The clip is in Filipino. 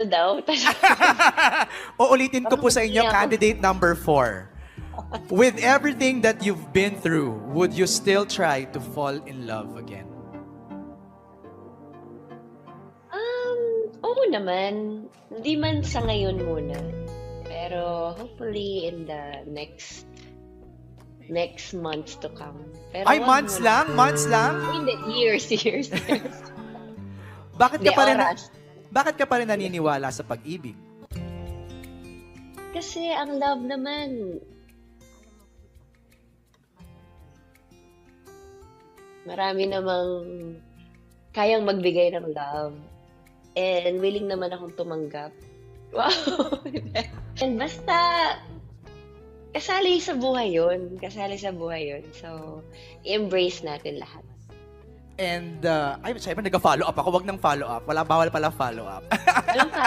daw. Uulitin ko po sa inyo, Parang candidate number 4. With everything that you've been through, would you still try to fall in love again? Oo naman. Hindi man sa ngayon muna. Pero hopefully in the next months to come. Pero Ay, wag months muna. lang? Months lang? Hindi, years. Bakit Hindi, ka pa rin, oras. bakit ka pa rin naniniwala sa pag-ibig? Kasi ang love naman, marami namang kayang magbigay ng love. And willing naman akong tumanggap. Wow! And basta, kasali sa buhay yun. Kasali sa buhay yun. So, i-embrace natin lahat. And, ay, syempre, nag-follow up ako. Wag nang follow up. Bawal pala follow up. Walang